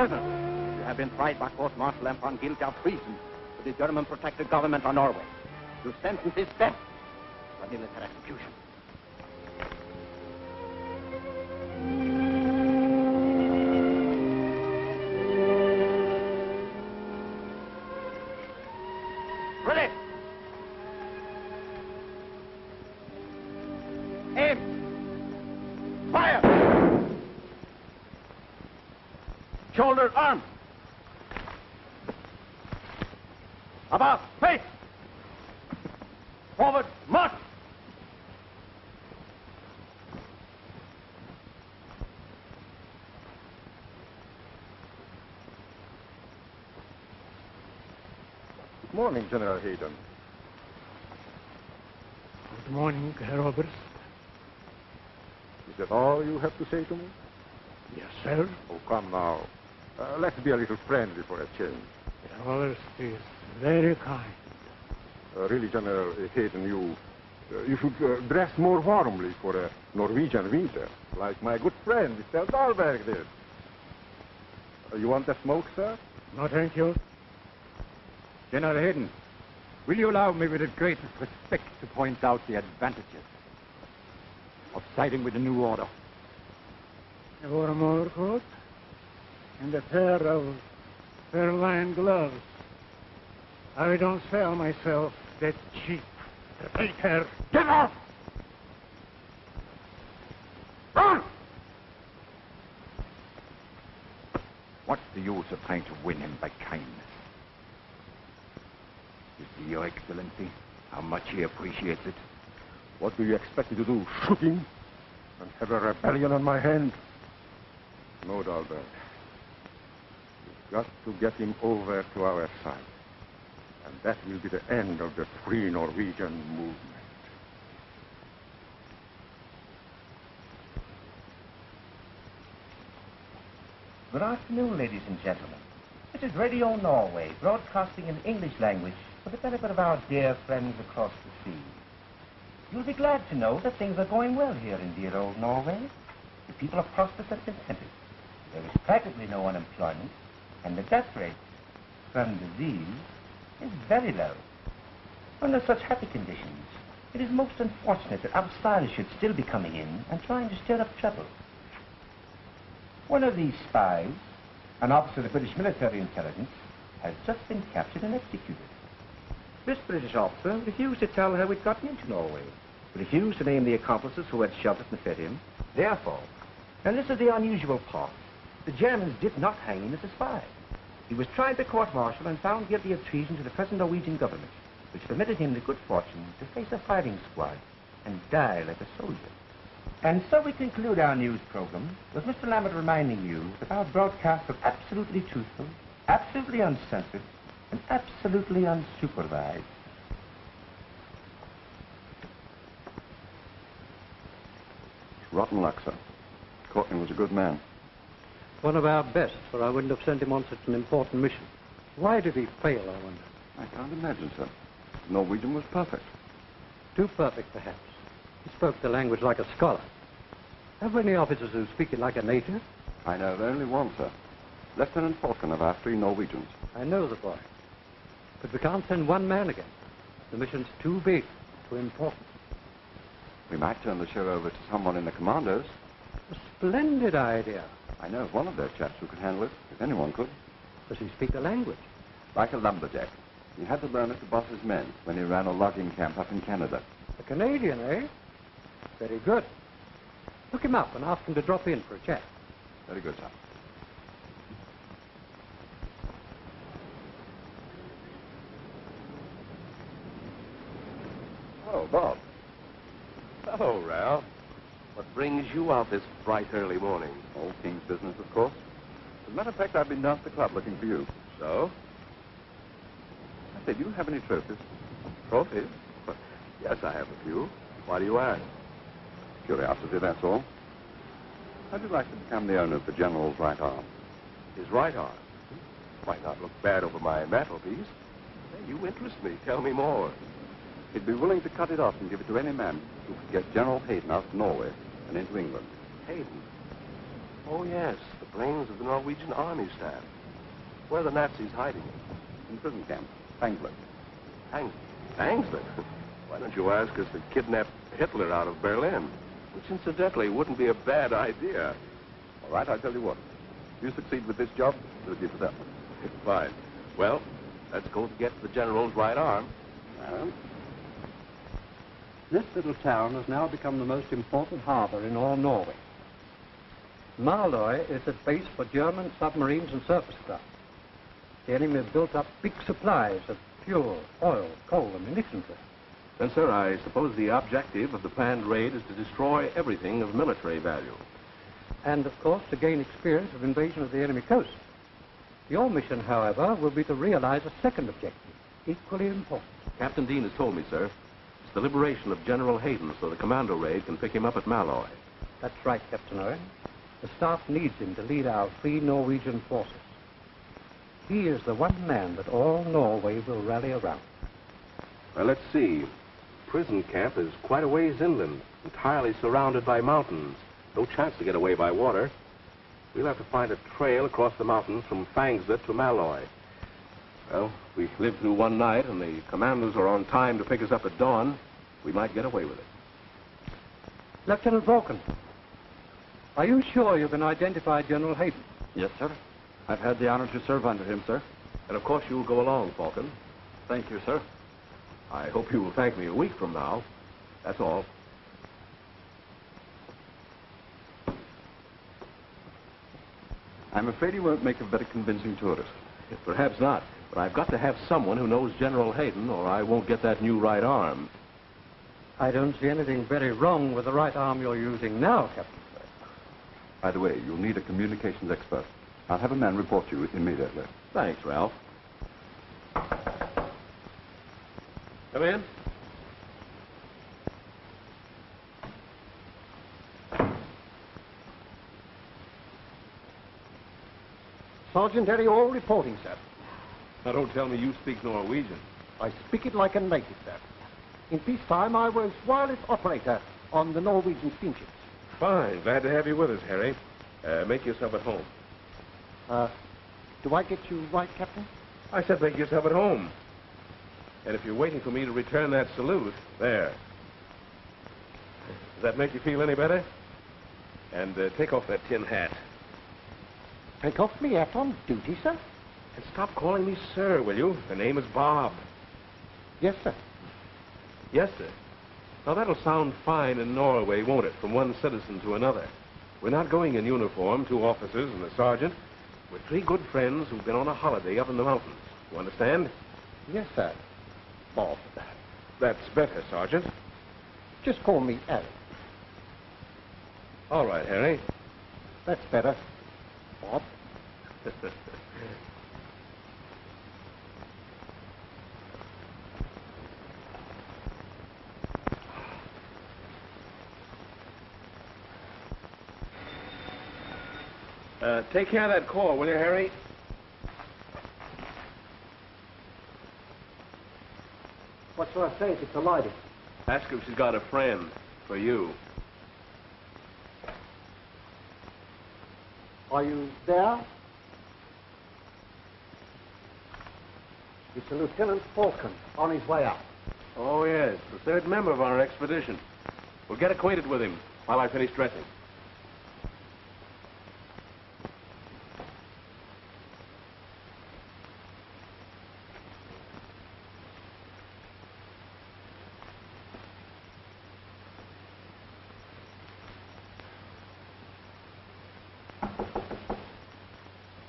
prisoners. You have been tried by court-martial and found guilty of treason to the German protected government of Norway. Your sentence is death for military execution. Ready! Aim! Fire! Shoulders, arms! About, face! Forward, march! Good morning, General Hayden. Good morning, Herr Oberst. Is that all you have to say to me? Yes, sir. Oh, come now. Let's be a little friendly for a change. Herr Oberst is very kind. Really, General Hayden, you should dress more warmly for a Norwegian winter, like my good friend, Mr. Dahlberg did. You want a smoke, sir? No, thank you. General Hayden, will you allow me with the greatest respect to point out the advantages of siding with the new order? A warm overcoat and a pair of fur-lined gloves. I don't sell myself that cheap. Take care. Get off! Run! What's the use of trying to win him by kindness? You see, Your Excellency, how much he appreciates it. What do you expect me to do, shoot him and have a rebellion on my hand? No, Dahlberg. You've got to get him over to our side. And that will be the end of the Free Norwegian movement. Good afternoon, ladies and gentlemen. This is Radio Norway, broadcasting in English language for the benefit of our dear friends across the sea. You'll be glad to know that things are going well here in dear old Norway. The people are prosperous and contented. There is practically no unemployment, and the death rate from disease is very low. Under such happy conditions, it is most unfortunate that outsiders should still be coming in and trying to stir up trouble. One of these spies, an officer of the British military intelligence, has just been captured and executed. This British officer refused to tell how he'd gotten into Norway, refused to name the accomplices who had sheltered and fed him. Therefore, and this is the unusual part, the Germans did not hang him as a spy. He was tried by court-martial and found guilty of treason to the present Norwegian government, which permitted him the good fortune to face a fighting squad and die like a soldier. And so we conclude our news program with Mr. Lambert reminding you that our broadcasts are absolutely truthful, absolutely uncensored, and absolutely unsupervised. Rotten luck, sir. Courtney was a good man. One of our best, or I wouldn't have sent him on such an important mission. Why did he fail, I wonder? I can't imagine, sir. Norwegian was perfect. Too perfect, perhaps. He spoke the language like a scholar. Have we any officers who speak it like a native? I know of only one, sir. Lieutenant Falcon of our Free Norwegians. I know the boy. But we can't send one man again. The mission's too big, too important. We might turn the show over to someone in the commandos. A splendid idea. I know of one of those chaps who could handle it, if anyone could. Does he speak the language? Like a lumberjack. He had to learn it to boss his men when he ran a logging camp up in Canada. A Canadian, eh? Very good. Look him up and ask him to drop in for a chat. Very good, sir. Oh, Bob. Hello, Ralph. What brings you out this bright early morning? Old King's business, of course. As a matter of fact, I've been down to the club looking for you. So? I say, do you have any trophies? Trophies? Yes, I have a few. Why do you ask? Curiosity, that's all. How'd you like to become the owner of the General's right arm? His right arm. Might not look bad over my mantelpiece. Hey, you interest me. Tell me more. He'd be willing to cut it off and give it to any man who could get General Hayden out of Norway and into England. Hayden? Oh, yes, the brains of the Norwegian army staff. Where are the Nazis hiding? In prison camp, Frankfurt. Angstler? Why don't you ask us to kidnap Hitler out of Berlin? Which, incidentally, wouldn't be a bad idea. All right, I'll tell you what. If you succeed with this job, we'll give it up. Fine. Well, let's go to get the general's right arm. Well, this little town has now become the most important harbor in all Norway. Malloy is a base for German submarines and surface craft. The enemy have built up big supplies of fuel, oil, coal, and munitions there. Then, sir, I suppose the objective of the planned raid is to destroy everything of military value. And, of course, to gain experience of invasion of the enemy coast. Your mission, however, will be to realize a second objective, equally important. Captain Dean has told me, sir. It's the liberation of General Hayden so the commando raid can pick him up at Malloy. That's right, Captain Owen. The staff needs him to lead our free Norwegian forces. He is the one man that all Norway will rally around. Well, let's see. Prison camp is quite a ways inland, entirely surrounded by mountains. No chance to get away by water. We'll have to find a trail across the mountains from Fangslet to Malloy. Well, if we live through one night and the commandos are on time to pick us up at dawn, we might get away with it. Lieutenant Vulcan, are you sure you can identify General Hayden? Yes, sir. I've had the honor to serve under him, sir. And of course you'll go along, Falcon. Thank you, sir. I hope you will thank me a week from now. That's all. I'm afraid he won't make a very convincing tourist. Perhaps not, but I've got to have someone who knows General Hayden, or I won't get that new right arm. I don't see anything very wrong with the right arm you're using now, Captain. By the way, you'll need a communications expert. I'll have a man report you immediately. Thanks, Ralph. Come in. Sergeant Eriol reporting, sir. Now, don't tell me you speak Norwegian. I speak it like a native, sir. In peacetime, I was wireless operator on the Norwegian steamships. Fine. Glad to have you with us, Harry. Make yourself at home. Do I get you right, Captain? I said make yourself at home. And if you're waiting for me to return that salute, there. Does that make you feel any better? And take off that tin hat. Take off me hat on duty, sir? And stop calling me sir, will you? The name is Bob. Yes, sir. Yes, sir. Now, that'll sound fine in Norway, won't it, from one citizen to another? We're not going in uniform, 2 officers and a sergeant. We're 3 good friends who've been on a holiday up in the mountains. You understand? Yes, sir. Bob. That's better, Sergeant. Just call me Harry. All right, Harry. That's better. Bob. Take care of that call, will you, Harry? What shall I say if it's a lady? Ask her if she's got a friend for you. Are you there? It's Lieutenant Falcon on his way out. Oh, yes, the 3rd member of our expedition. We'll get acquainted with him while I finish dressing.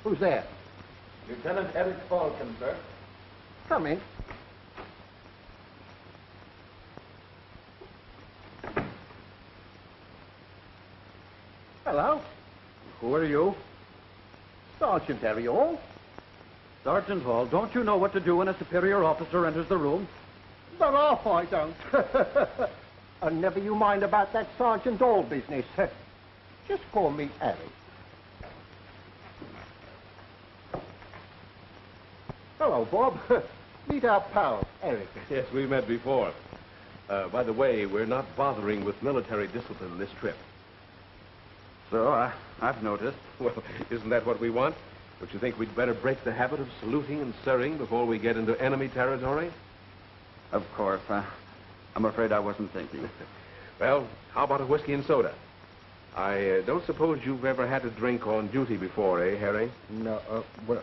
Who's there? Lieutenant Eric Falcon, sir. Come in. Hello. Who are you? Sergeant Eriol. Sergeant Hall, don't you know what to do when a superior officer enters the room? But off I don't. And never you mind about that Sergeant Hall business. Just call me Harry. Hello, Bob. Meet our pal, Eric. Yes, we met before. By the way, we're not bothering with military discipline this trip. So, I've noticed. Well, isn't that what we want? Don't you think we'd better break the habit of saluting and sirring before we get into enemy territory? Of course. I'm afraid I wasn't thinking. Well, how about a whiskey and soda? I don't suppose you've ever had a drink on duty before, eh, Harry? No, well,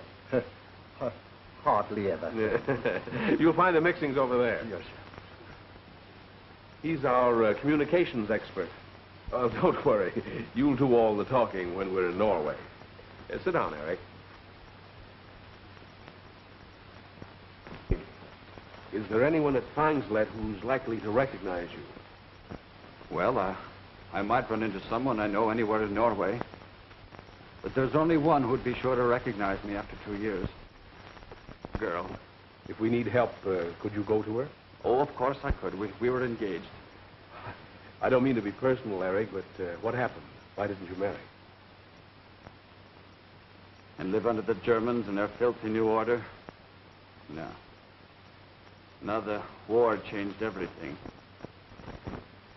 hardly ever. You'll find the mixings over there. Yes. He's our communications expert. Don't worry. You'll do all the talking when we're in Norway. Sit down, Eric. Is there anyone at Fangslet who's likely to recognize you? Well, I might run into someone I know anywhere in Norway. But there's only one who'd be sure to recognize me after 2 years. A girl. If we need help, could you go to her? Oh, of course I could. We were engaged. I don't mean to be personal, Eric, but what happened? Why didn't you marry? And live under the Germans and their filthy new order? No. Now the war changed everything.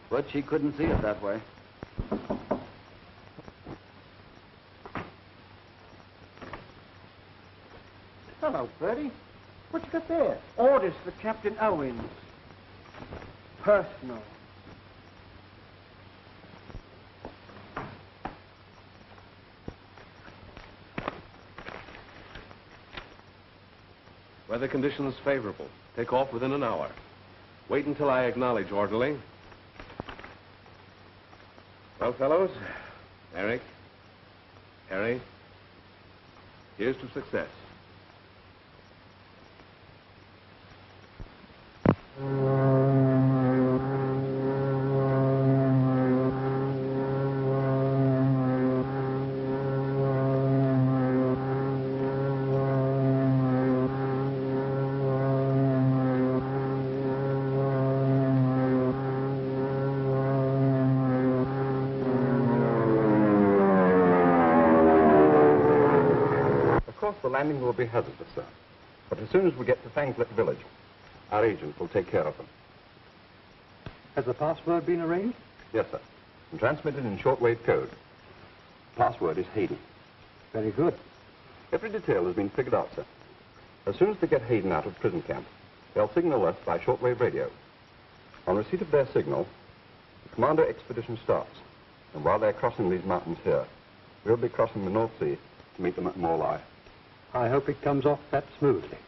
But she couldn't see it that way. Hello, Bertie. What you got there? Orders for Captain Owens. Personal. Weather conditions favorable. Take off within an hour. Wait until I acknowledge, orderly. Well, fellows, Eric, Harry, here's to success. The landing will be hazardous, sir. But as soon as we get to Fangslet village, our agent will take care of them. Has the password been arranged? Yes, sir. And transmitted in shortwave code. Password is Hayden. Very good. Every detail has been figured out, sir. As soon as they get Hayden out of prison camp, they'll signal us by shortwave radio. On receipt of their signal, the Commander expedition starts. And while they're crossing these mountains here, we'll be crossing the North Sea to meet them at Morlai. I hope it comes off that smoothly.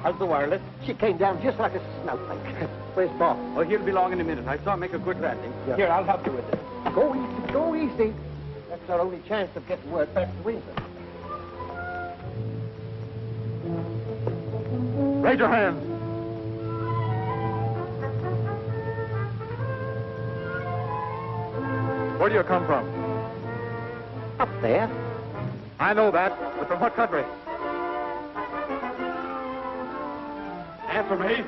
How's the wireless? She came down just like a snowflake. Where's Bob? Oh, he'll be along in a minute. I saw him make a good landing. Yeah. Here, I'll help you with it. Go easy, go easy. That's our only chance of getting word back to Windsor. Raise your hands. Where do you come from? Up there. I know that, but from what country? After me.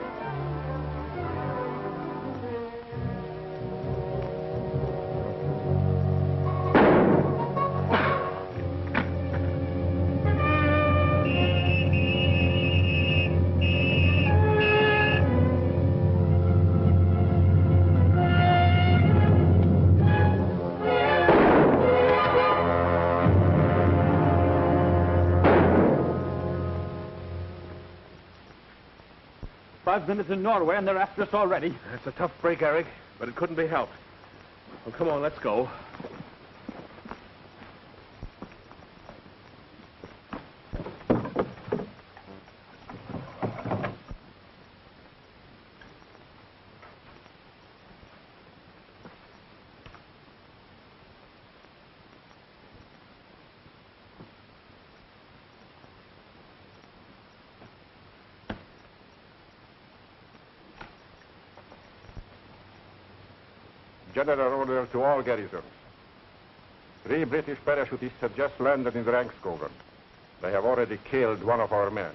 I've been in Norway, and they're after us already. That's a tough break, Eric, but it couldn't be helped. Well, come on, let's go. General order to all garrisons. 3 British parachutists have just landed in Rangskogen. They have already killed one of our men.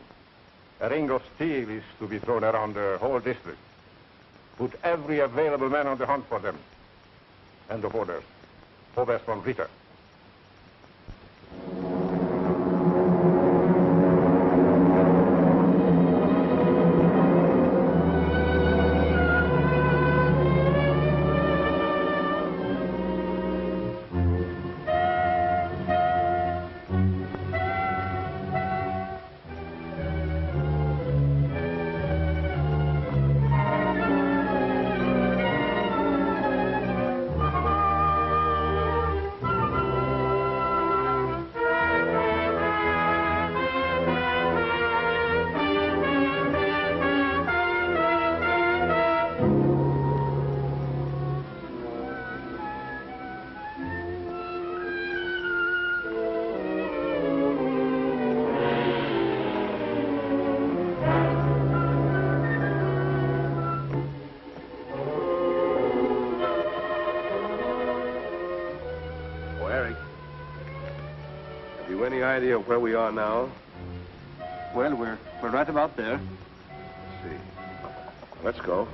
A ring of steel is to be thrown around the whole district. Put every available man on the hunt for them. End of orders. Oberst von Ritter. Any idea of where we are now? Well, we're right about there. Let's see. Let's go.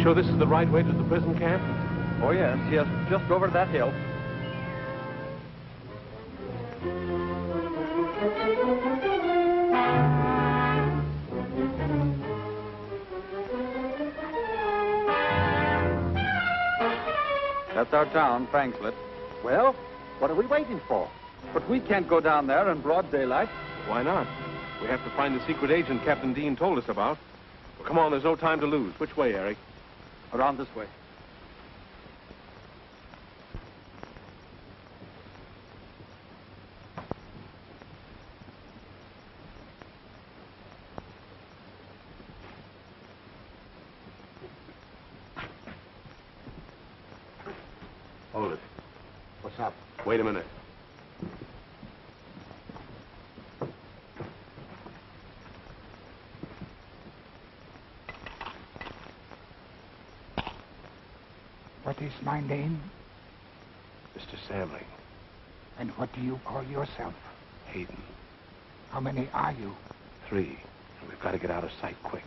Sure this is the right way to the prison camp? Oh, yes, just over that hill. That's our town, Frankslet. Well, what are we waiting for? But we can't go down there in broad daylight. Why not? We have to find the secret agent Captain Dean told us about. Well, come on, there's no time to lose. Which way, Eric? Around this way. Hold it. What's up? Wait a minute. What is my name? Mr. Samling. And what do you call yourself? Hayden. How many are you? 3. And we've got to get out of sight quick.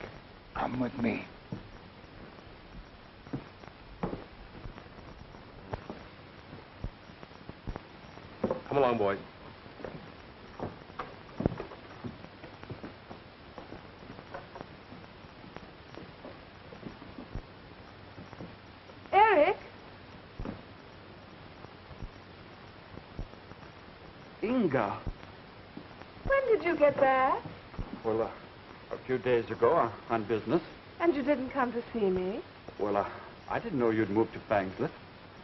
Come with me. Come along, boys. Eric? Inga. When did you get back? Well, a few days ago on business. And you didn't come to see me? Well, I didn't know you'd moved to Frankslet.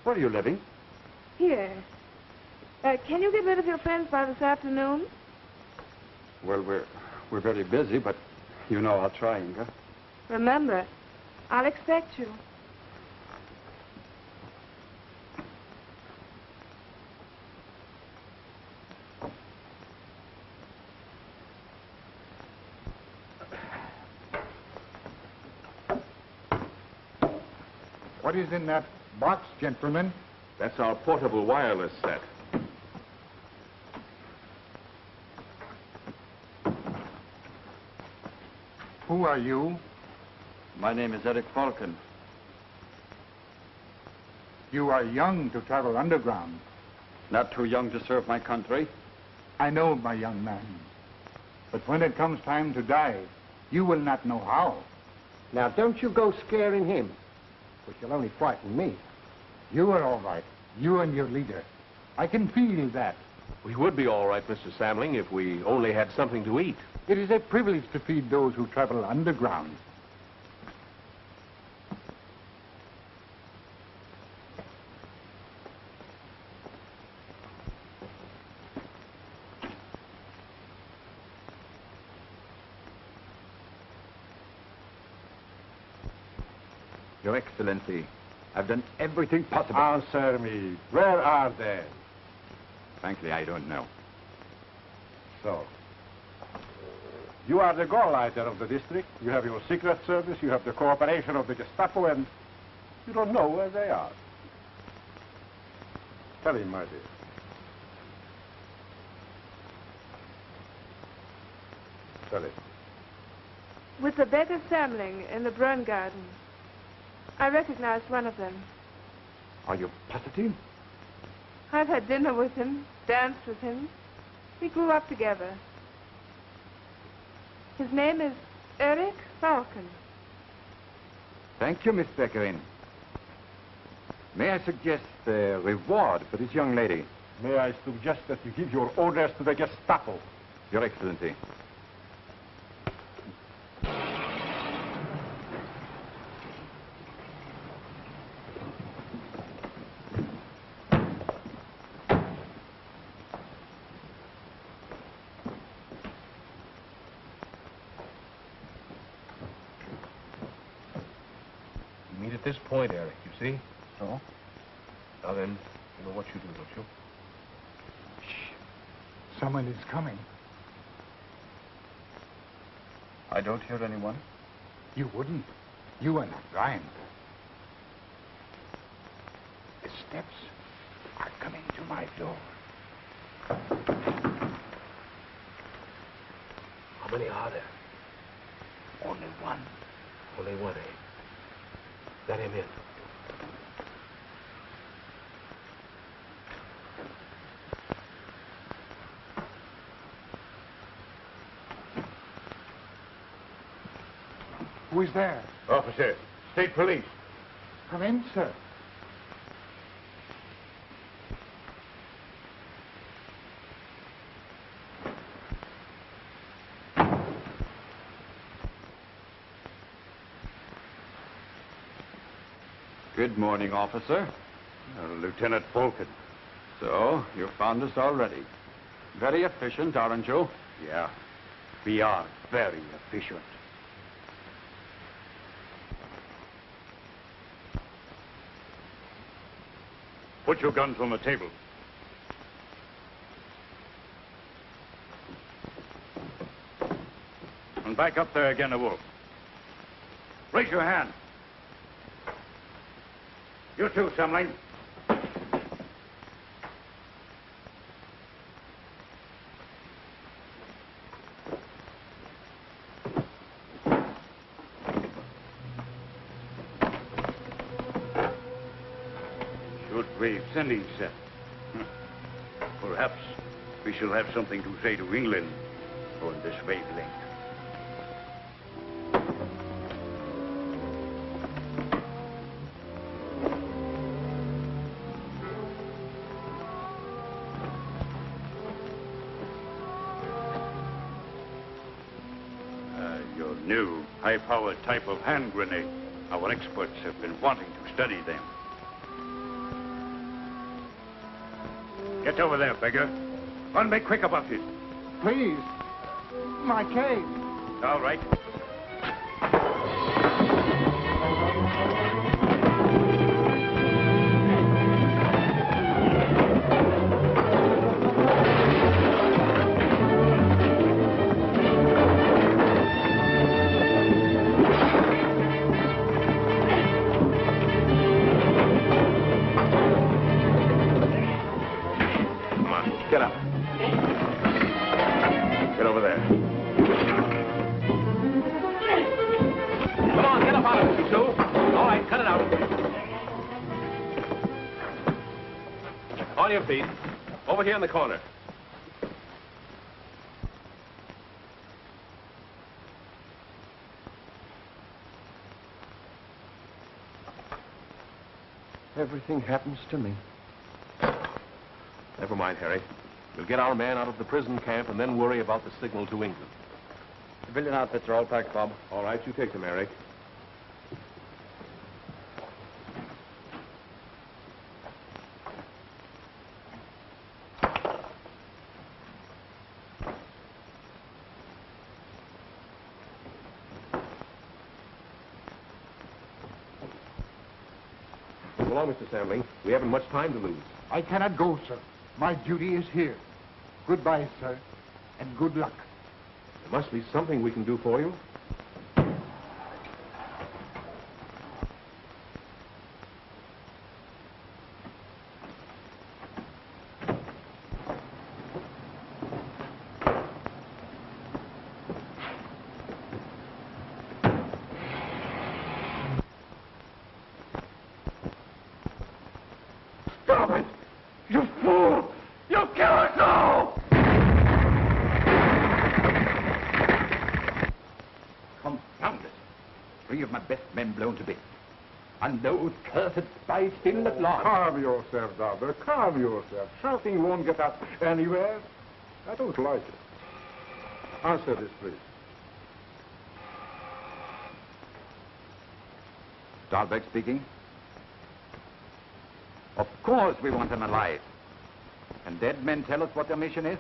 Where are you living? Here. Can you get rid of your friends by this afternoon? Well, we're very busy, but you know I'll try, Inga. Remember, I'll expect you. What is in that box, gentlemen? That's our portable wireless set. Who are you? My name is Eric Falcon. You are young to travel underground. Not too young to serve my country. I know, my young man. But when it comes time to die, you will not know how. Now, don't you go scaring him, because you'll only frighten me. You are all right. You and your leader. I can feel that. We would be all right, Mr. Samling, if we only had something to eat. It is a privilege to feed those who travel underground. Your Excellency, I've done everything possible. Answer me. Where are they? Frankly, I don't know. So, you are the Gauleiter of the district. You have your secret service. You have the cooperation of the Gestapo, and you don't know where they are. Tell him, my dear. Tell him. With the beggar Samling in the Brunn Garden. I recognized one of them. Are you positive? I've had dinner with him, danced with him. We grew up together. His name is Eric Falcon. Thank you, Miss Beckerin. May I suggest a reward for this young lady? May I suggest that you give your orders to the Gestapo? Your Excellency. You meet at this point, Eric, you see? So? Now then, you know what you do, don't you? Shh. Someone is coming. I don't hear anyone. You wouldn't. You are not blind. The steps are coming to my door. How many are there? Only one. Only one, eh? Let him in. Who is there? Officer, state police. Come in, sir. Good morning, officer. Lieutenant Falcon. So, you found us already. Very efficient, aren't you? Yeah, we are very efficient. Put your guns on the table. And back up there again, Wolf. Raise your hand. You too, Samling. Shortwave sending set. Perhaps we shall have something to say to England on this wavelength. Your new high-powered type of hand grenade. Our experts have been wanting to study them. Get over there, beggar. Run, be quick about it. Please. My cane. All right. Get up. Get over there. Come on, get up out of it, you two. All right, cut it out. On your feet. Over here in the corner. Everything happens to me. Never mind, Harry. We'll get our man out of the prison camp and then worry about the signal to England. Civilian outfits are all packed, Bob. All right, you take them, Eric. So long, Mr. Sambling. We haven't much time to lose. I cannot go, sir. My duty is here. Goodbye, sir, and good luck. There must be something we can do for you. Stop it! You fool! You kill us all! Confound it. 3 of my best men blown to bits. And those cursed spies still at large. Calm yourself, Dalberg. Calm yourself. Shouting won't get us anywhere. I don't like it. Answer this, please. Dahlberg speaking. Of course we want them alive. Can dead men tell us what their mission is?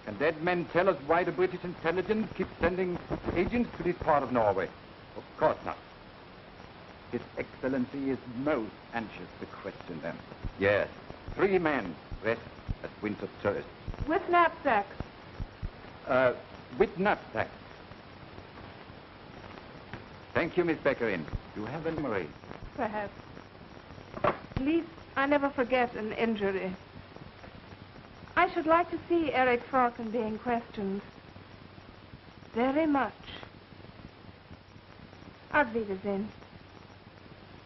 Can dead men tell us why the British intelligence keeps sending agents to this part of Norway? Of course not. His Excellency is most anxious to question them. Yes, 3 men dressed as winter tourists. With knapsacks. With knapsacks. Thank you, Miss Beckerin. You have a memory. Perhaps. At least I never forget an injury. I should like to see Eric Falcon being questioned. Very much. Auf Wiedersehen.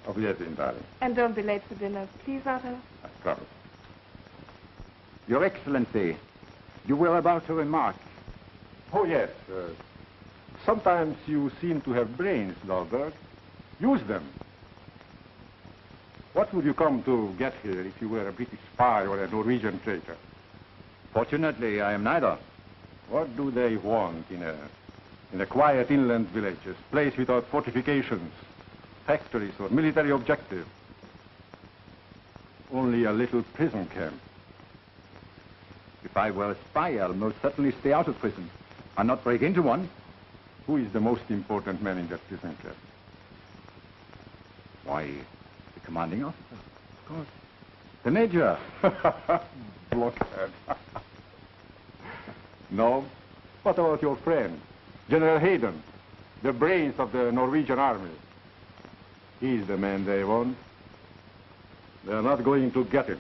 Auf Wiedersehen, darling. And don't be late for dinner, please, Otto. I promise. Your Excellency, you were about to remark. Oh, yes. Sometimes you seem to have brains, Dalberg. Use them. What would you come to get here if you were a British spy or a Norwegian traitor? Fortunately, I am neither. What do they want in a quiet inland village, a place without fortifications, factories, or military objective? Only a little prison camp. If I were a spy, I'll most certainly stay out of prison and not break into one. Who is the most important man in that prison camp? Why, the commanding officer, of course. The major. Blockhead. No. What about your friend, General Hayden, the brains of the Norwegian army? He's the man they want. They're not going to get him.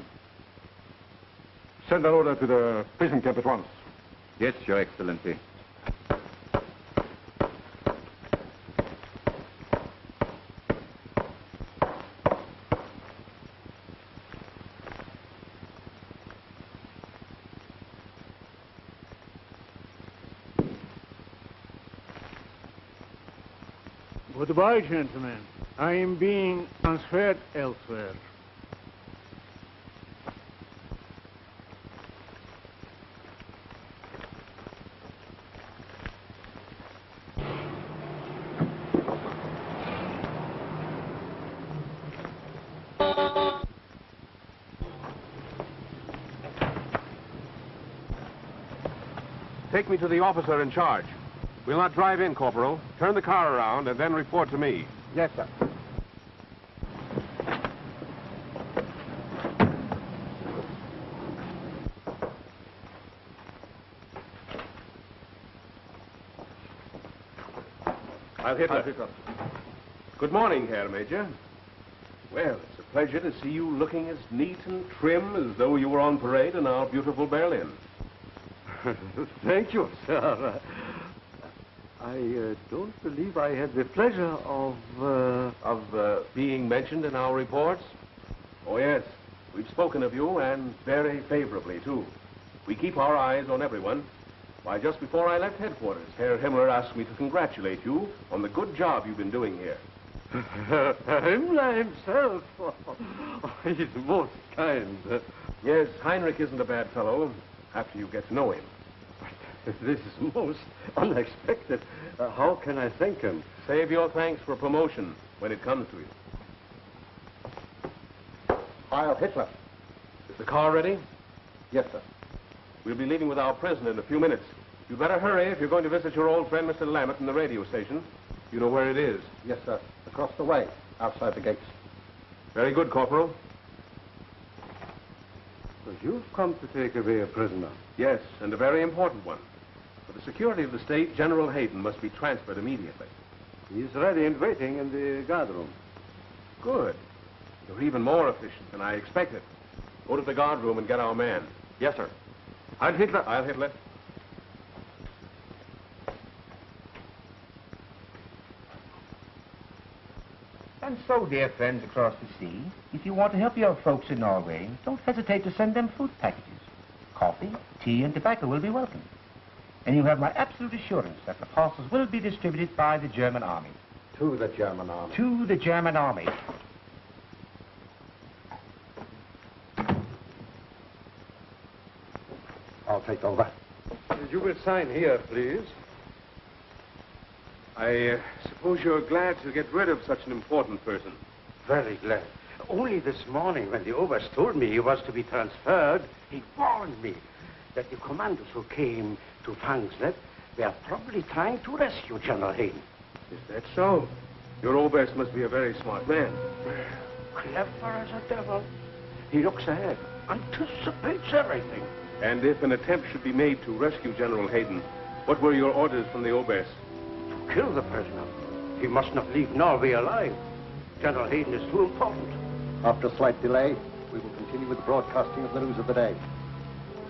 Send an order to the prison camp at once. Yes, Your Excellency. Goodbye, gentlemen. I am being transferred elsewhere. Take me to the officer in charge. We'll not drive in, Corporal. Turn the car around and then report to me. Yes, sir. I'll hit her. Good morning, Herr Major. Well, it's a pleasure to see you looking as neat and trim as though you were on parade in our beautiful Berlin. Thank you, sir. I don't believe I had the pleasure of being mentioned in our reports? Oh, yes. We've spoken of you, and very favorably, too. We keep our eyes on everyone. Why, just before I left headquarters, Herr Himmler asked me to congratulate you on the good job you've been doing here. Himmler himself. He's most kind. Yes, Heinrich isn't a bad fellow, after you get to know him. This is most unexpected. How can I thank him? Save your thanks for promotion when it comes to you. Heil Hitler. Is the car ready? Yes, sir. We'll be leaving with our prisoner in a few minutes. You'd better hurry if you're going to visit your old friend, Mr. Lammett, in the radio station. You know where it is? Yes, sir. Across the way, outside the gates. Very good, Corporal. So you've come to take away a prisoner? Yes, and a very important one. For the security of the state, General Hayden must be transferred immediately. He's ready and waiting in the guardroom. Good. You're even more efficient than I expected. Go to the guardroom and get our man. Yes, sir. Heil Hitler. Heil Hitler. And so, dear friends across the sea, if you want to help your folks in Norway, don't hesitate to send them food packages. Coffee, tea, and tobacco will be welcome. And you have my absolute assurance that the parcels will be distributed by the German army. To the German army. To the German army. I'll take over. You will sign here, please. I suppose you're glad to get rid of such an important person. Very glad. Only this morning, when the Oberst told me he was to be transferred, he warned me that the commandos who came to Fangslet were probably trying to rescue General Hayden. Is that so? Your Oberst must be a very smart man. Clever as a devil. He looks ahead, anticipates everything. And if an attempt should be made to rescue General Hayden, what were your orders from the Oberst? To kill the prisoner. He must not leave Norway alive. General Hayden is too important. After a slight delay, we will continue with the broadcasting of the news of the day.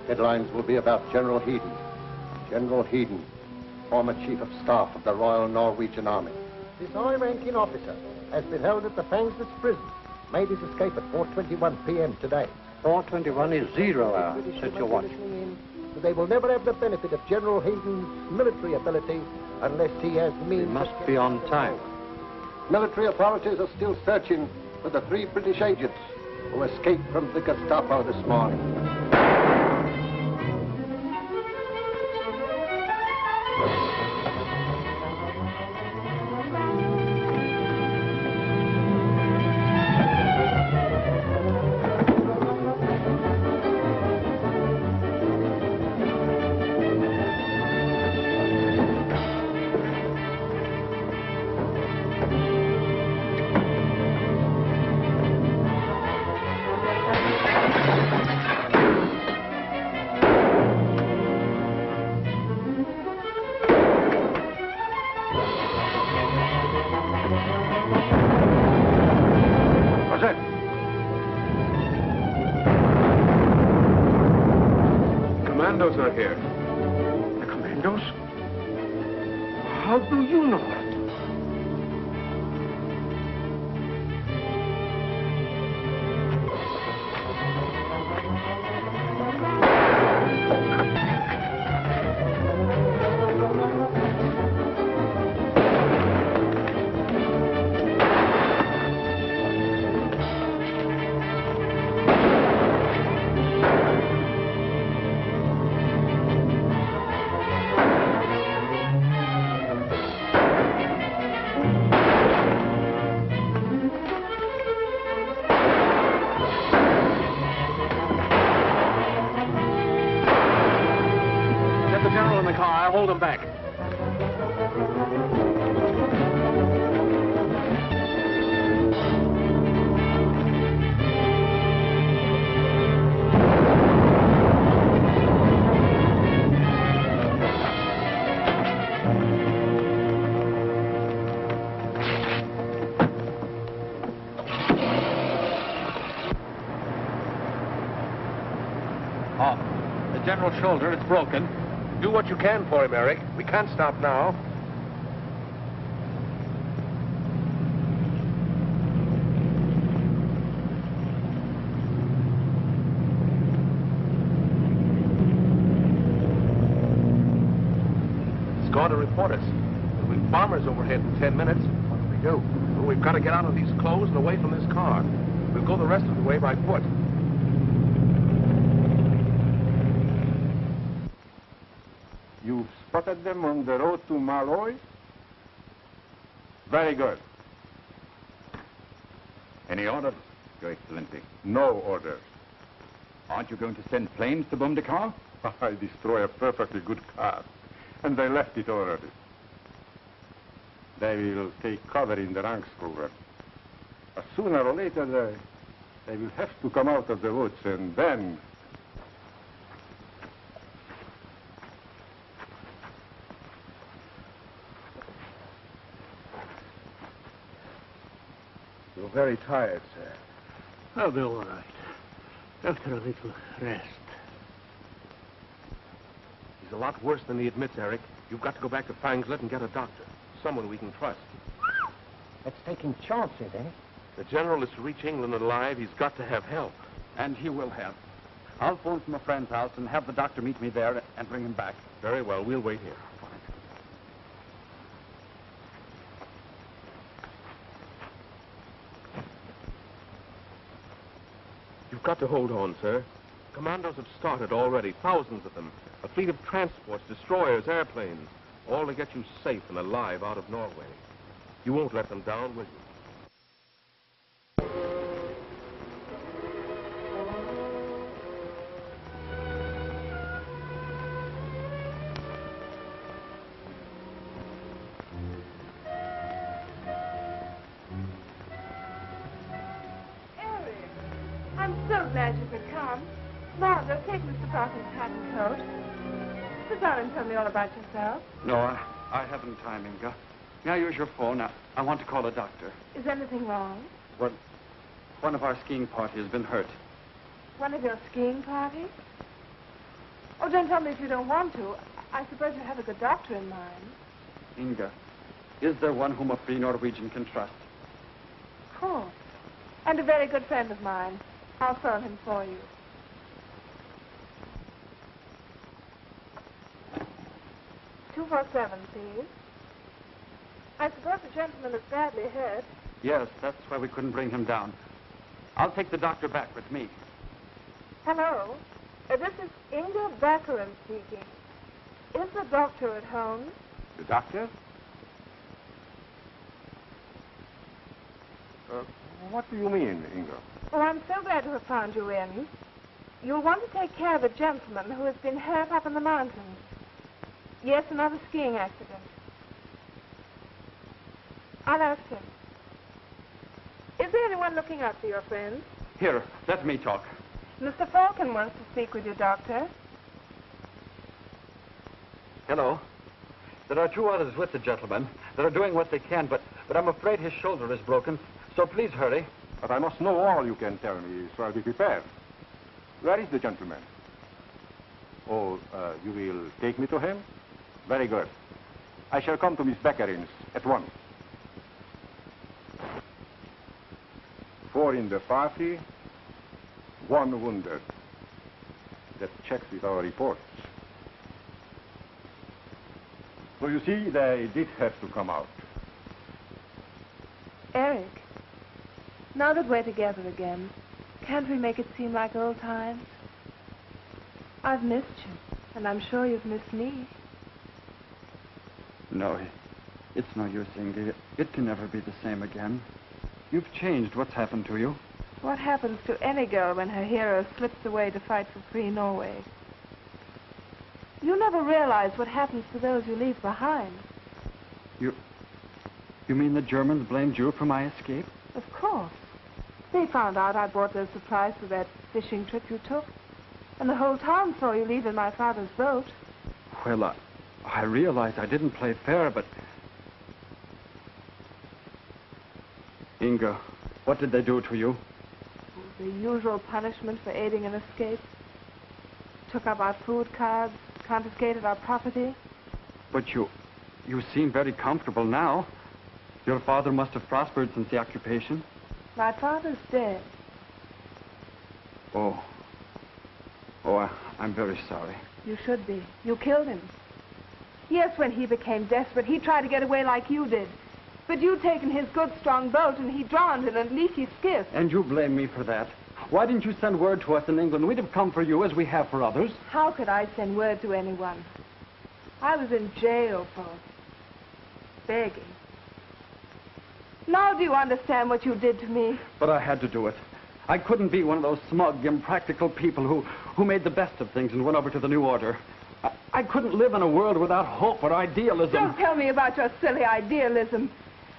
Headlines will be about General Hayden. General Hayden, former Chief of Staff of the Royal Norwegian Army. This high-ranking officer has been held at the Fangslet prison. Made his escape at 4:21 p.m. today. 4:21 is 0 hour. Set your watch. They will never have the benefit of General Hayden's military ability unless he has means. We must be on time. Military authorities are still searching for the 3 British agents who escaped from the Gestapo this morning. Commandos are here. The commandos? How do you know that? Hold them back. the general's shoulder. It's broken. Do what you can for him, Eric. We can't stop now. It's going to report us. There'll be bombers overhead in 10 minutes. What do we do? Well, we've got to get out of these clothes and away from this car. We'll go the rest of the way by foot. You spotted them on the road to Malloy? Very good. Any orders, Your Excellency? No orders. Aren't you going to send planes to bomb the car? I destroy a perfectly good car, and they left it already. They will take cover in the Rangsgruber. Sooner or later, they will have to come out of the woods, and then... You're very tired, sir. I'll be all right. After a little rest. He's a lot worse than he admits, Eric. You've got to go back to Fangslet and get a doctor. Someone we can trust. That's taking chances, eh? The general is to reach England alive. He's got to have help. And he will have. I'll phone from a friend's house and have the doctor meet me there and bring him back. Very well. We'll wait here. You've got to hold on, sir. Commandos have started already, thousands of them. A fleet of transports, destroyers, airplanes, all to get you safe and alive out of Norway. You won't let them down, will you? I'm so glad you could come. Margot, take Mr. Parkin's hat and coat. Sit down and tell me all about yourself. No, I haven't time, Inga. May I use your phone? I want to call a doctor. Is anything wrong? Well, one of our skiing party has been hurt. One of your skiing parties? Oh, don't tell me if you don't want to. I suppose you have a good doctor in mind. Inga, is there one whom a free Norwegian can trust? Of course. And a very good friend of mine. I'll phone him for you. "247, please. I suppose the gentleman is badly hurt. Yes, that's why we couldn't bring him down. I'll take the doctor back with me. Hello. This is Inga Baccarin speaking. Is the doctor at home? The doctor? What do you mean, Inga? Oh, I'm so glad to have found you in. You'll want to take care of a gentleman who has been hurt up in the mountains. Yes, another skiing accident. I'll ask him. Is there anyone looking after your friends? Here, let me talk. Mr. Falcon wants to speak with you, Doctor. Hello. There are two others with the gentleman. They're doing what they can, but I'm afraid his shoulder is broken, so please hurry. But I must know all you can tell me, so I'll be prepared. Where is the gentleman? Oh, you will take me to him? Very good. I shall come to Miss Beccarin's at once. 4 in the party, 1 wounded. That checks with our reports. So you see, they did have to come out. Eric, now that we're together again, can't we make it seem like old times? I've missed you, and I'm sure you've missed me. No, it's no use, Inga. It can never be the same again. You've changed. What's happened to you? What happens to any girl when her hero slips away to fight for free Norway? You never realize what happens to those you leave behind. You mean the Germans blamed you for my escape? Of course. They found out I bought those supplies for that fishing trip you took. And the whole town saw you leave in my father's boat. Well, I realize I didn't play fair, but... Inga, what did they do to you? The usual punishment for aiding an escape. took up our food cards, confiscated our property. But you seem very comfortable now. Your father must have prospered since the occupation. My father's dead. Oh, I'm very sorry. You should be. You killed him. Yes, when he became desperate, he tried to get away like you did. But you'd taken his good, strong boat, and he drowned in a leaky skiff. And you blame me for that. Why didn't you send word to us in England? We'd have come for you as we have for others. How could I send word to anyone? I was in jail for begging. Now do you understand what you did to me? But I had to do it. I couldn't be one of those smug, impractical people who made the best of things and went over to the New Order. I couldn't live in a world without hope or idealism. Don't tell me about your silly idealism.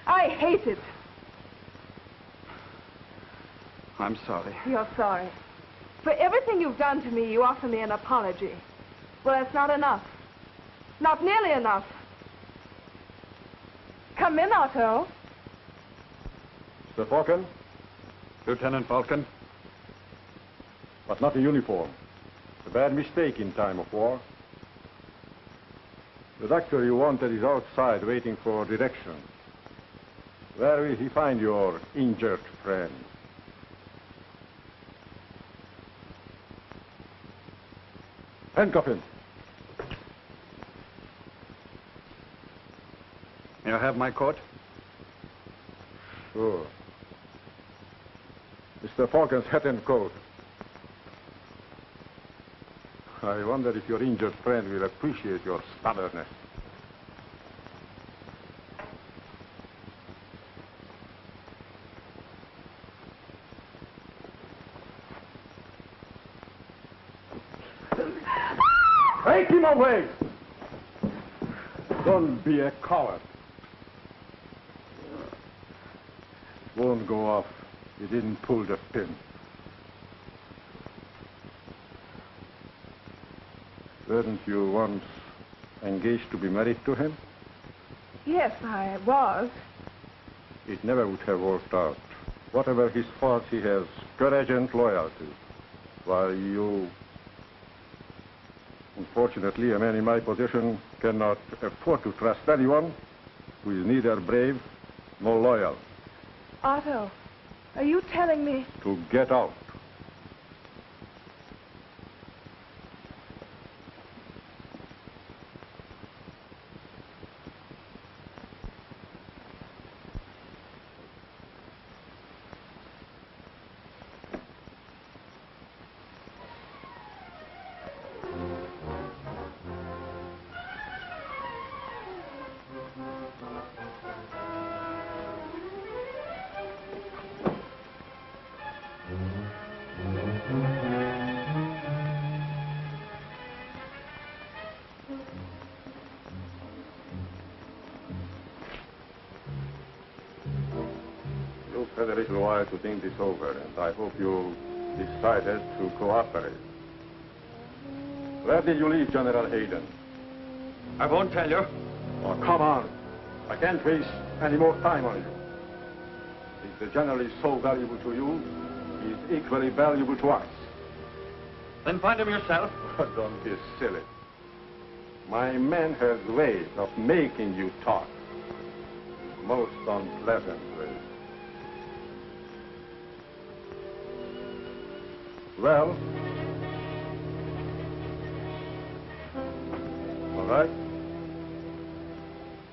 I hate it. I'm sorry. You're sorry. For everything you've done to me, you offer me an apology. Well, that's not enough. Not nearly enough. Come in, Otto. Mr. Falcon? Lieutenant Falcon? But not a uniform. A bad mistake in time of war. The doctor you wanted is outside waiting for direction. Where will he find your injured friend? Handcuff him. May I have my coat? Sure. Mr. Falcon's hat and coat. I wonder if your injured friend will appreciate your stubbornness. Take him away! Don't be a coward. Won't go off. He didn't pull the pin. Weren't you once engaged to be married to him? Yes, I was. It never would have worked out. Whatever his faults, he has courage and loyalty. While you... Unfortunately, a man in my position cannot afford to trust anyone who is neither brave nor loyal. Otto, are you telling me... To get out. You've had a little while to think this over, and I hope you decided to cooperate. Where did you leave General Hayden? I won't tell you. Oh, come on. I can't waste any more time on you. If the general is so valuable to you, he is equally valuable to us. Then find him yourself. Don't be silly. My man has ways of making you talk. Most unpleasant ways. Well? All right.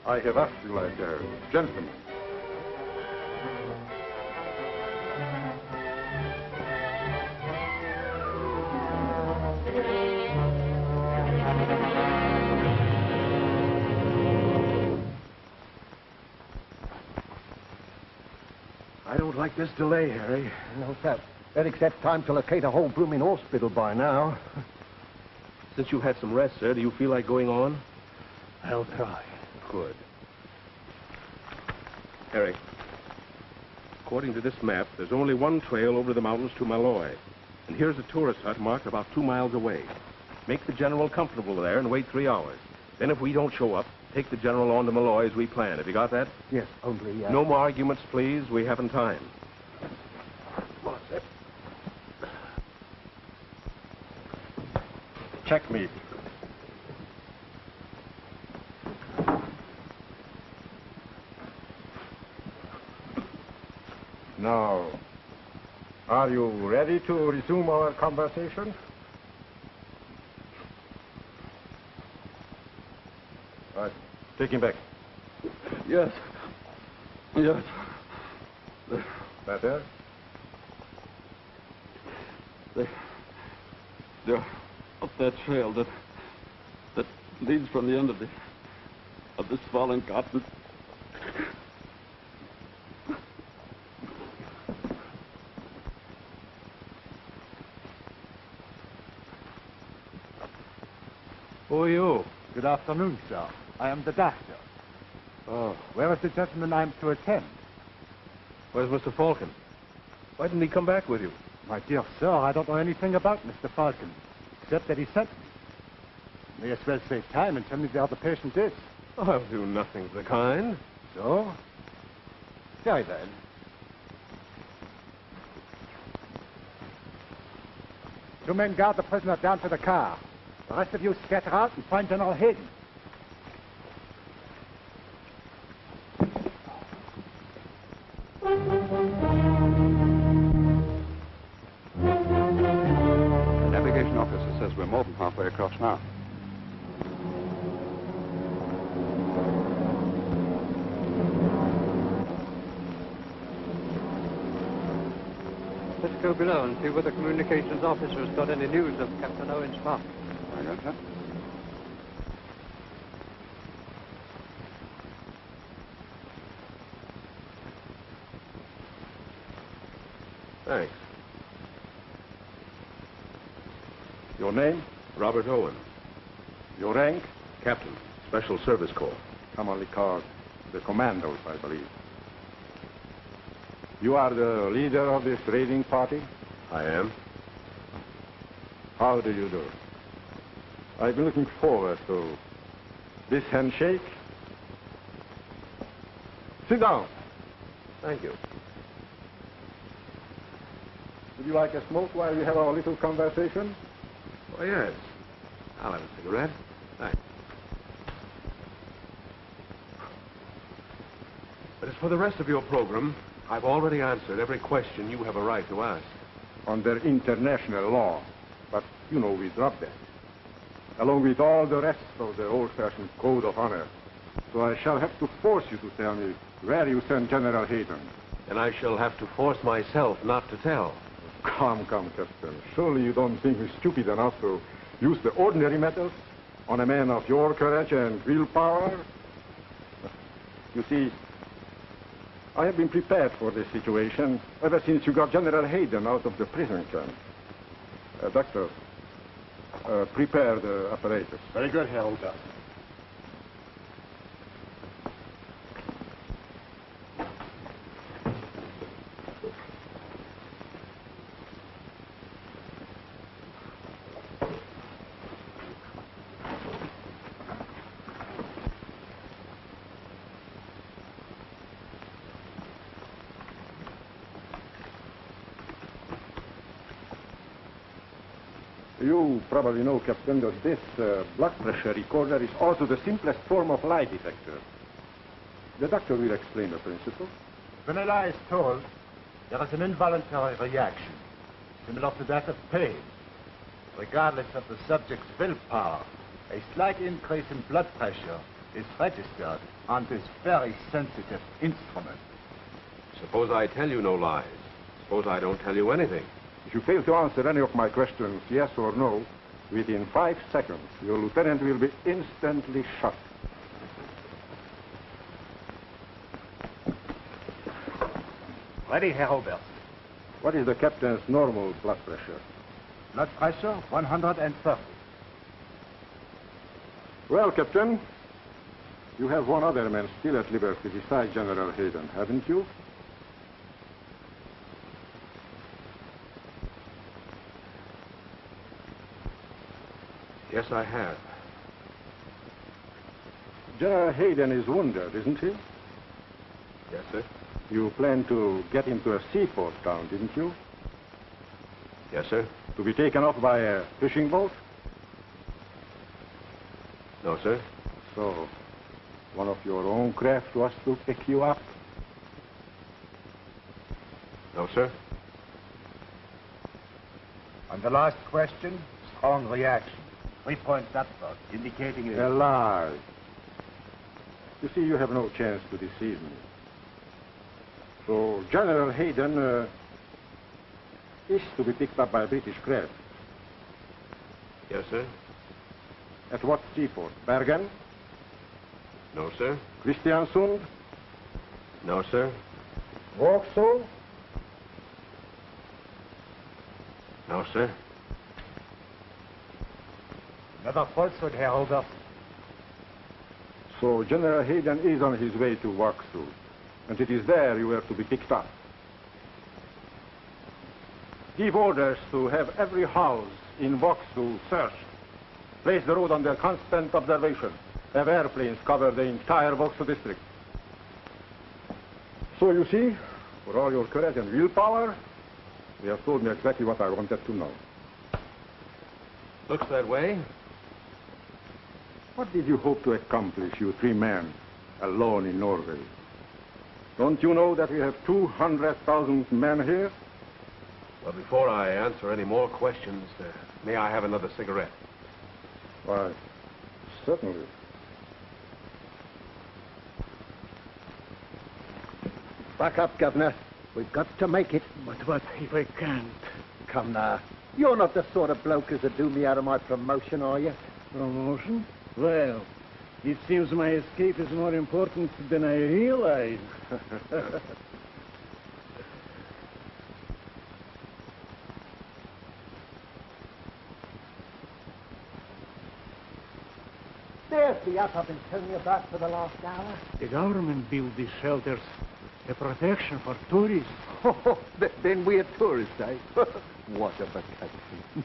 I have asked you like a gentleman. I don't like this delay, Harry. No, sir. Eric's had time to locate a whole blooming hospital by now. Since you've had some rest, sir, do you feel like going on? I'll try. Good. Harry, according to this map, there's only one trail over the mountains to Malloy. And here's a tourist hut marked about 2 miles away. Make the general comfortable there and wait 3 hours. Then if we don't show up, take the general on to Malloy as we planned. Have you got that? Yes, only... No more arguments, please. We haven't time. Come on, sir. Checkmate. Now, are you ready to resume our conversation? Right. Take him back. Yes. Yes. Better? They're up that trail that leads from the end of this fallen cotton. Who are you? Good afternoon, sir. I am the doctor. Oh. Where is the gentleman I am to attend? Where's Mr. Falcon? Why didn't he come back with you? My dear sir, I don't know anything about Mr. Falcon, except that he sent me. May as well save time and tell me where the patient is. I'll do nothing of the kind. So? Very well. Two men guard the prisoner down to the car. The rest of you scatter out and find General Hayden. The navigation officer says we're more than halfway across now. Let's go below and see whether the communications officer has got any news of Captain Owen's farm. I got that. Thanks. Your name? Robert Owen. Your rank? Captain, Special Service Corps. Commonly called the Commandos, I believe. You are the leader of this raiding party? I am. How do you do? I've been looking forward to this handshake. Sit down. Thank you. Would you like a smoke while we have our little conversation? Oh, yes. I'll have a cigarette. Thanks. But as for the rest of your program, I've already answered every question you have a right to ask. Under international law. But, you know, we dropped that. Along with all the rest of the old-fashioned code of honor. So I shall have to force you to tell me where you sent General Hayden. And I shall have to force myself not to tell. Come, Captain. Surely you don't think me stupid enough to use the ordinary methods on a man of your courage and willpower? You see, I have been prepared for this situation ever since you got General Hayden out of the prison camp. Doctor, prepare the apparatus. Very good, Herr Oda. You probably know, Captain, that this blood pressure recorder is also the simplest form of lie detector. The doctor will explain the principle. When a lie is told, there is an involuntary reaction, similar to that of pain. Regardless of the subject's willpower, a slight increase in blood pressure is registered on this very sensitive instrument. Suppose I tell you no lies. Suppose I don't tell you anything. If you fail to answer any of my questions, yes or no, within 5 seconds, your lieutenant will be instantly shot. Ready, Herr Oberst. What is the captain's normal blood pressure? Blood pressure, 130. Well, Captain, you have one other man still at liberty besides General Hayden, haven't you? Yes, I have. General Hayden is wounded, isn't he? Yes, sir. You planned to get him to a seaport town, didn't you? Yes, sir. To be taken off by a fishing boat? No, sir. So, one of your own craft was to pick you up? No, sir. On the last question, strong reaction. 3 points upward, indicating A lie. You see, you have no chance to deceive me. So, General Hayden is to be picked up by a British craft. Yes, sir. At what seaport? Bergen? No, sir. Kristiansund? No, sir. Vauxhall? No, sir. Never falsehood, Herr Ober. So General Hayden is on his way to Vauxhall, and it is there you are to be picked up. Give orders to have every house in Vauxhall searched. Place the road under constant observation. Have airplanes cover the entire Vauxhall district. So you see, for all your courage and willpower, you have told me exactly what I wanted to know. Looks that way. What did you hope to accomplish, you 3 men, alone in Norway? Don't you know that we have 200,000 men here? Well, before I answer any more questions, may I have another cigarette? Why, certainly. Back up, Governor. We've got to make it. But what if I can't? Come now. You're not the sort of bloke as would do me out of my promotion, are you? Promotion? Well, it seems my escape is more important than I realize. There's the yacht I've been telling you about for the last hour. The government built these shelters, a protection for tourists. Oh, then we're tourists, eh? What a vacation.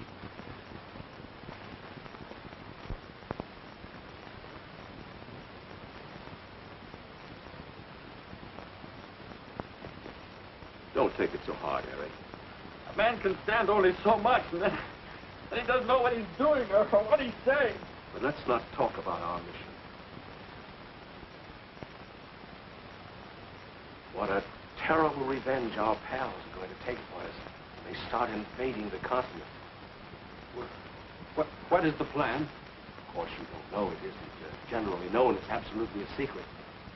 Don't take it so hard, Eric. A man can stand only so much, and then he doesn't know what he's doing or what he's saying. But let's not talk about our mission. What a terrible revenge our pals are going to take for us when they start invading the continent. What is the plan? Of course, you don't know. It isn't generally known. It's absolutely a secret.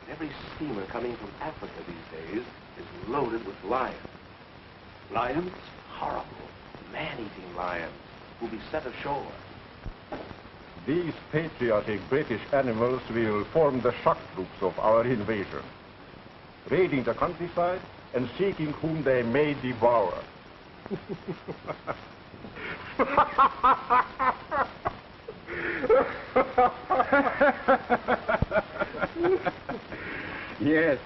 Every steamer coming from Africa these days is loaded with lions. Lions? Horrible, man-eating lions who'll be set ashore. These patriotic British animals will form the shock troops of our invasion, raiding the countryside and seeking whom they may devour. Yes,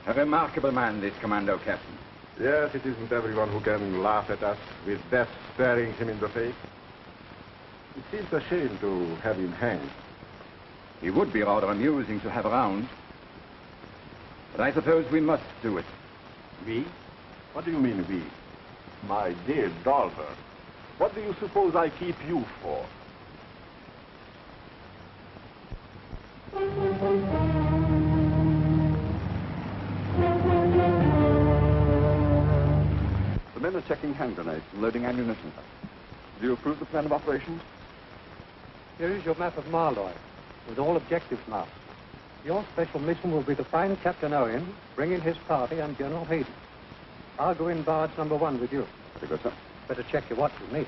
a remarkable man, this commando captain. Yes, it isn't everyone who can laugh at us with death staring him in the face. It seems a shame to have him hanged. He would be rather amusing to have around. But I suppose we must do it. We? What do you mean, we? My dear Dolver, what do you suppose I keep you for? The men are checking hand grenades and loading ammunition. Do you approve the plan of operations? Here is your map of Marloy, with all objectives marked. Your special mission will be to find Captain Owen, bring in his party, and General Hayden. I'll go in barge number 1 with you. Very good, sir. Better check your watch with me.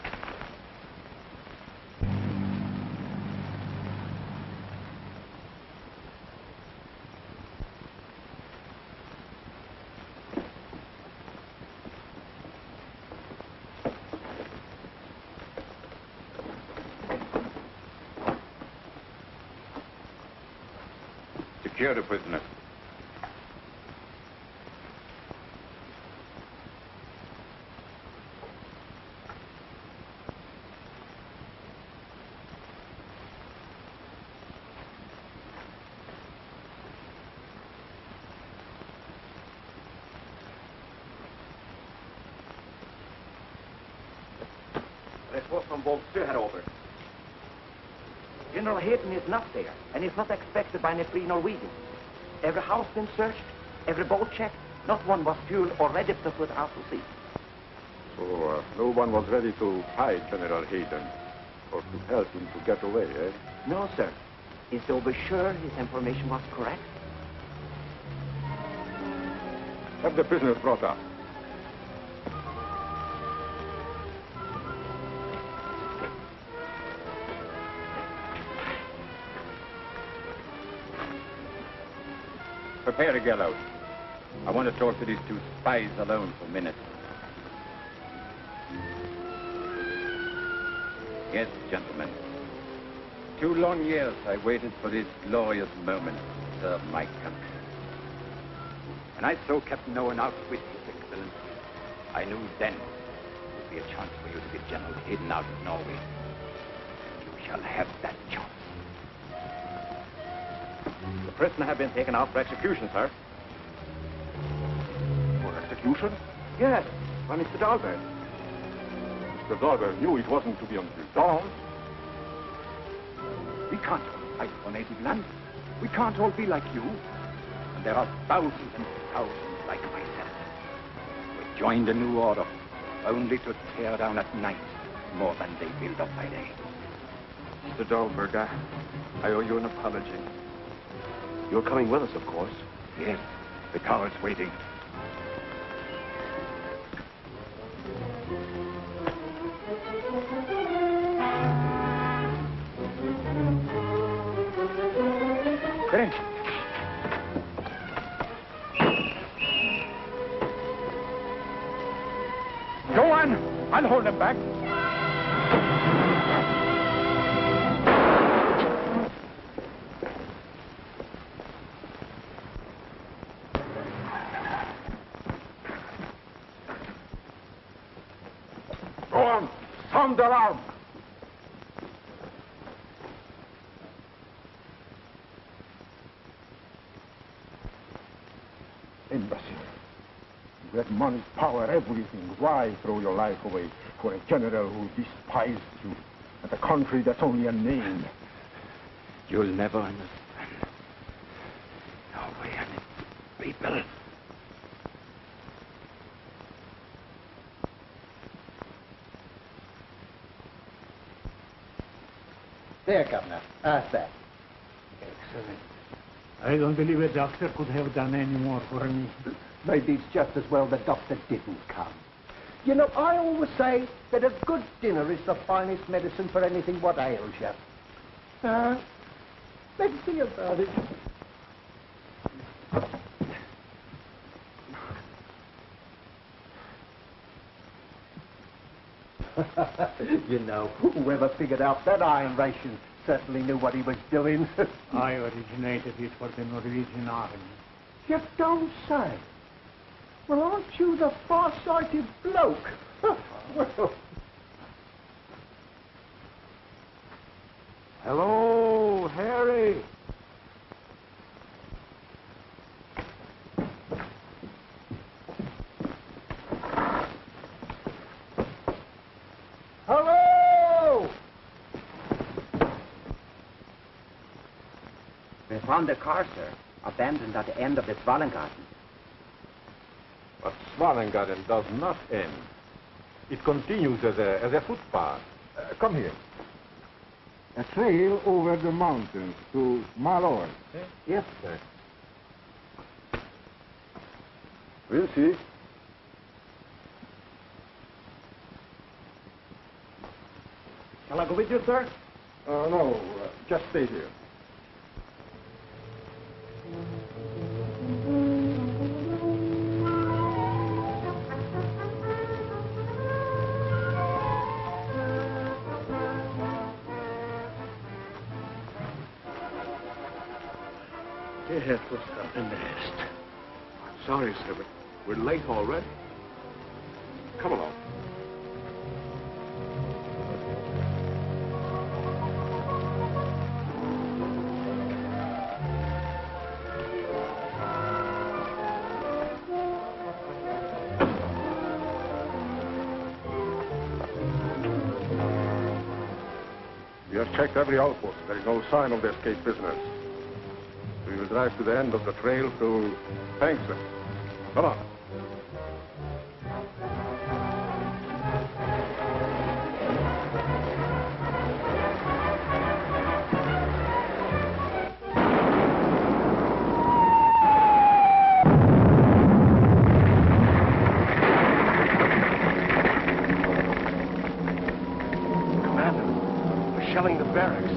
Secure the prisoner. Report from Vauxhall, Herr Ober. General Hayden is not there, and is not expected by any free Norwegians. Every house been searched, every boat checked. Not one was fueled or ready to put out to sea. So no one was ready to fight General Hayden or to help him to get away, eh? No, sir. Is Dover sure his information was correct? Have the prisoners brought up. Prepare a gallows. I want to talk to these two spies alone for a minute. Yes, gentlemen. 2 long years I waited for this glorious moment to serve my country. When I saw Captain Owen out with His Excellency, I knew then there would be a chance for you to get General Hayden out of Norway. And you shall have that chance. The prisoner have been taken out for execution, sir. For execution? Yes, by Mr. Dahlberg. Mr. Dahlberg knew it wasn't to be until dawn. We can't all fight for native land. We can't all be like you. And there are thousands and thousands like myself. We joined a new order, only to tear down at night more than they build up by day. Mr. Dahlberg, I owe you an apology. You're coming with us, of course. Yes, the car is waiting. Get in. Go on. I'll hold them back. Go on. Sound the alarm. Imbecile. You have money, power, everything. Why throw your life away for a general who despised you and a country that's only a name? You'll never understand. Norway and its people. There, Governor. How's that? Excellent. I don't believe a doctor could have done any more for me. Maybe it's just as well the doctor didn't come. You know, I always say that a good dinner is the finest medicine for anything what ails you. Let's see about it. You know, whoever figured out that iron ration certainly knew what he was doing. I originated it for the Norwegian army. You don't say. Well, aren't you the far-sighted bloke? Well. Hello, Harry. Hello! We found the car, sir, abandoned at the end of the Svalengarten. But Svalengarten does not end. It continues as a footpath. Come here. A trail over the mountains to Malor. Yes, sir. We'll see. Shall I go with you, sir? No, just stay here. It was the nest. Sorry, sir, but we're late already. Come along. We have checked every outpost. There is no sign of the escaped prisoners. We will drive to the end of the trail to Fankslet. Come on. Shelling the barracks.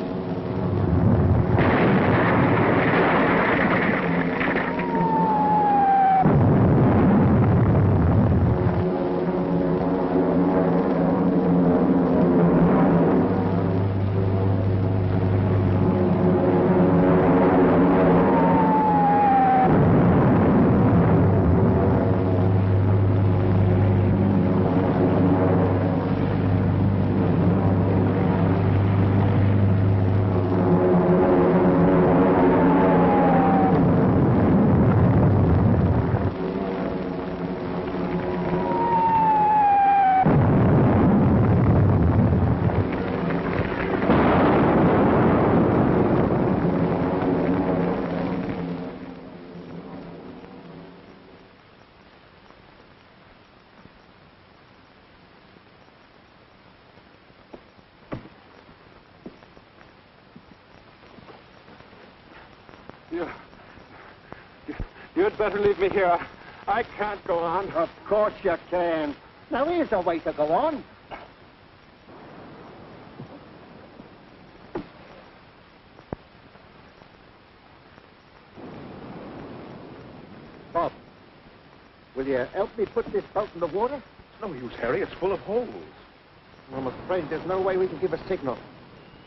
You'd better leave me here. I can't go on. Of course you can. Now, here's a way to go on. Bob, will you help me put this boat in the water? It's no use, Harry. It's full of holes. I'm afraid there's no way we can give a signal.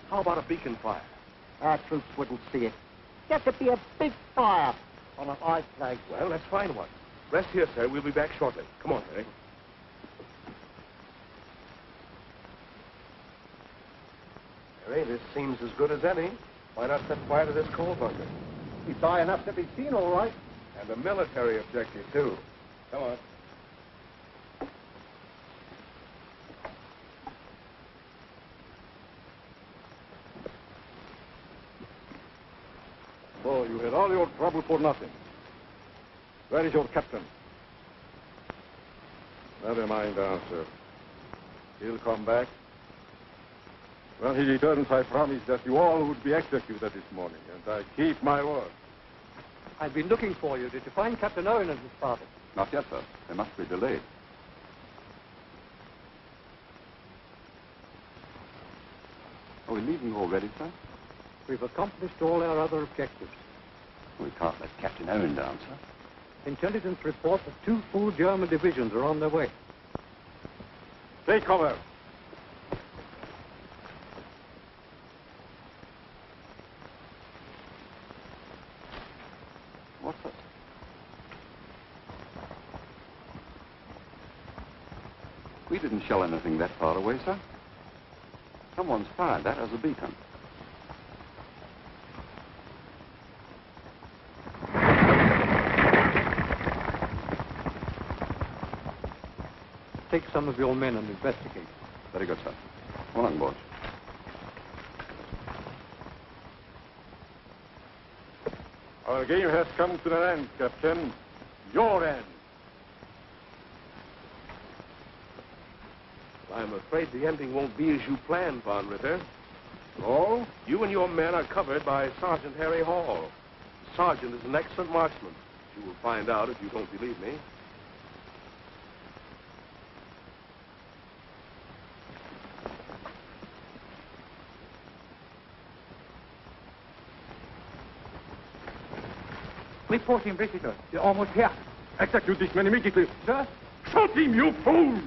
How about a beacon fire? Our troops wouldn't see it. There could be a big fire on a high flag. Well, let's find one. Rest here, sir. We'll be back shortly. Come on, Harry. Harry, this seems as good as any. Why not set fire to this coal bunker? He's high enough to be seen, all right. And a military objective, too. Come on. So you had all your trouble for nothing. Where is your captain? Never mind the answer. He'll come back. When he returns, I promise that you all would be executed this morning, and I keep my word. I've been looking for you. Did you find Captain Owen and his party? Not yet, sir. They must be delayed. Are we leaving already, sir? We've accomplished all our other objectives. We can't let Captain Owen down, sir. Intelligence reports that 2 full German divisions are on their way. Take cover. What's that? We didn't shell anything that far away, sir. Someone's fired that as a beacon. Take some of your men and investigate. Very good, sir. Come on board. Our game has come to an end, Captain. Your end. I'm afraid the ending won't be as you planned, Von Ritter. Oh? You and your men are covered by Sergeant Harry Hall. The sergeant is an excellent marksman. You will find out if you don't believe me. Reporting, Brigadier. They're almost here. Execute this man immediately. Sir? Shoot him, you fool!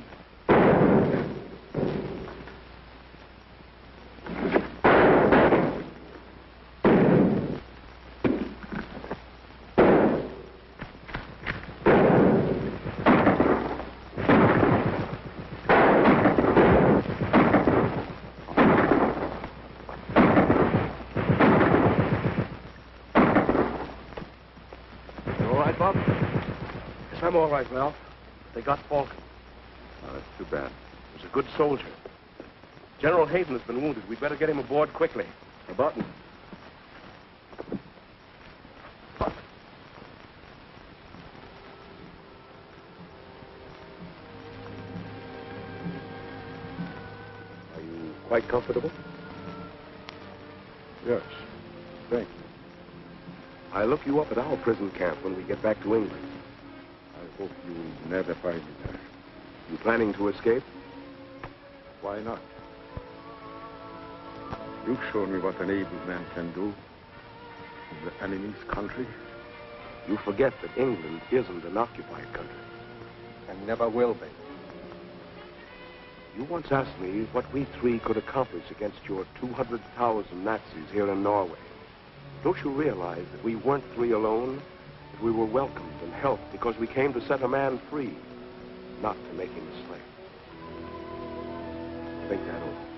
I'm all right, Ralph. They got Falcon. Oh, that's too bad. He was a good soldier. General Hayden has been wounded. We'd better get him aboard quickly. A button. Are you quite comfortable? Yes. Thank you. I'll look you up at our prison camp when we get back to England. I hope you never find me there. You planning to escape? Why not? You've shown me what an able man can do in the enemy's country. You forget that England isn't an occupied country. And never will be. You once asked me what we three could accomplish against your 200,000 Nazis here in Norway. Don't you realize that we weren't three alone? That we were welcomed and helped because we came to set a man free, not to make him a slave. Think that over.